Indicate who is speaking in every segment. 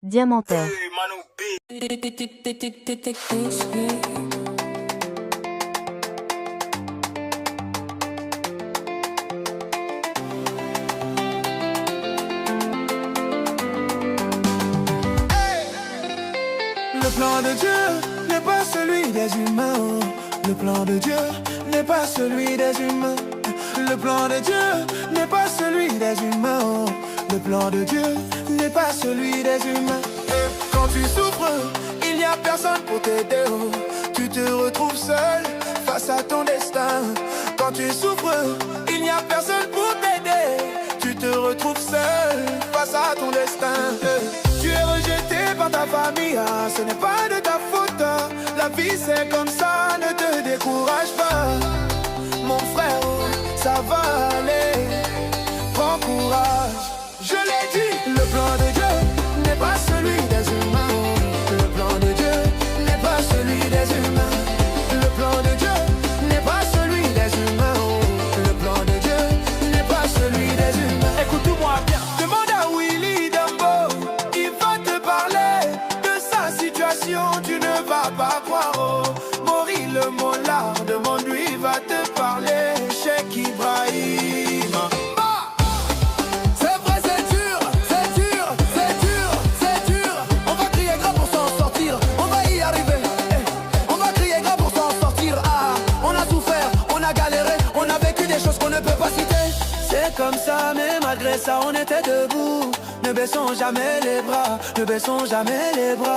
Speaker 1: Diamantaire.
Speaker 2: Le plan de Dieu n'est pas celui des humains. Le plan de Dieu n'est pas celui des humains. Le plan de Dieu n'est pas celui des humains. Le plan de Dieu n'est pas celui des humains. Quand tu souffres, il n'y a personne pour t'aider. Tu te retrouves seul face à ton destin. Quand tu souffres, il n'y a personne pour t'aider. Tu te retrouves seul face à ton destin. Tu es rejeté par ta famille, ce n'est pas de ta faute. La vie c'est comme ça, ne te décourage pas. Mon frère, ça va aller, prends courage. Je l'ai dit, le plan de Dieu n'est pas celui des humains. Le plan de Dieu n'est pas celui des humains. Le plan de Dieu n'est pas celui des humains. Le plan de Dieu n'est pas celui des humains. Écoute-moi bien, demande à Willy Dambo, il va te parler de sa situation, tu ne vas pas croire. Maurice le Mollard, demande-lui, il va te parler. Cheikh Ibrahim. C'est vrai, c'est dur, c'est dur, c'est dur, c'est dur. On va crier gras pour s'en sortir, on va y arriver. On va crier gras pour s'en sortir. Ah, on a souffert, on a galéré, on a vécu des choses qu'on ne peut pas citer. C'est comme ça, mais malgré ça, on était debout. Ne baissons jamais les bras, ne baissons jamais les bras.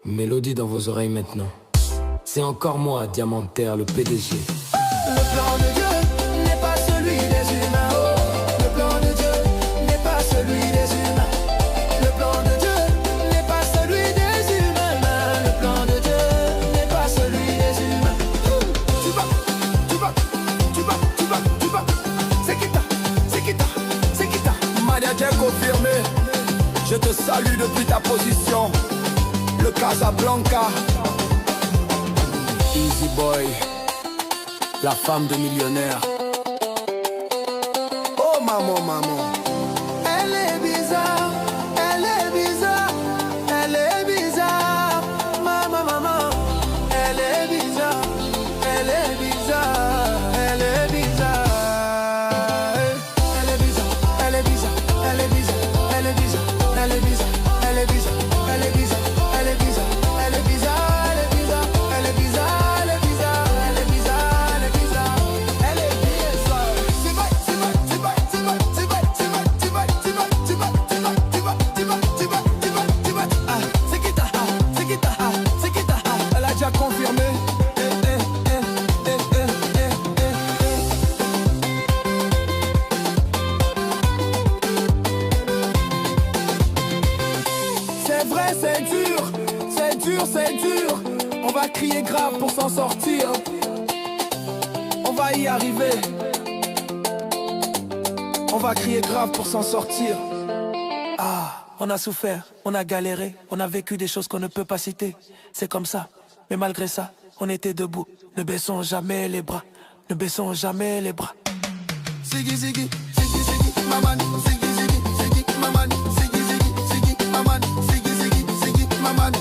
Speaker 3: Mélodie dans vos oreilles maintenant. C'est encore moi, Diamantaire, le PDG.
Speaker 2: Le plan de Dieu n'est pas celui des humains. Le plan de Dieu n'est pas celui des humains. Le plan de Dieu n'est pas celui des humains. Le plan de Dieu n'est pas celui des humains. Tu vas, tu vas, tu vas, tu vas, tu vas. C'est Kita, c'est Kita, c'est Kita. Manager confirmé. Je te salue depuis ta position. Le Casablanca.
Speaker 3: Easy Boy, la femme de millionnaire.
Speaker 2: Oh maman, maman. Elle est bizarre, elle est bizarre, elle est bizarre. Maman, maman. Elle est bizarre, elle est bizarre, elle est bizarre. Elle est bizarre, elle est bizarre, elle est bizarre, elle est bizarre, elle est bizarre, elle est bizarre, elle est bizarre. Elle est bizarre, elle est bizarre, elle est bizarre, elle est bizarre, elle est bizarre, elle est bizarre, elle est bizarre, elle est bizarre. C'est vrai, c'est vrai, c'est vrai, c'est vrai, c'est vrai, c'est vrai, c'est vrai, c'est vrai, c'est vrai, c'est vrai, c'est vrai, c'est vrai, c'est vrai, c'est vrai. Ah, c'est Kita, c'est Kita, c'est Kita. Elle a déjà confirmé. C'est vrai, c'est dur, c'est dur, c'est dur. On va crier grave pour s'en sortir. On va y arriver. On va crier grave pour s'en sortir. Ah, on a souffert, on a galéré, on a vécu des choses qu'on ne peut pas citer. C'est comme ça, mais malgré ça, on était debout. Ne baissons jamais les bras, ne baissons jamais les bras. Ziggy, ziggy, ziggy, ziggy, maman, ziggy, ziggy, ziggy, maman, ziggy, ziggy, ziggy, maman, ziggy, ziggy, ziggy, maman.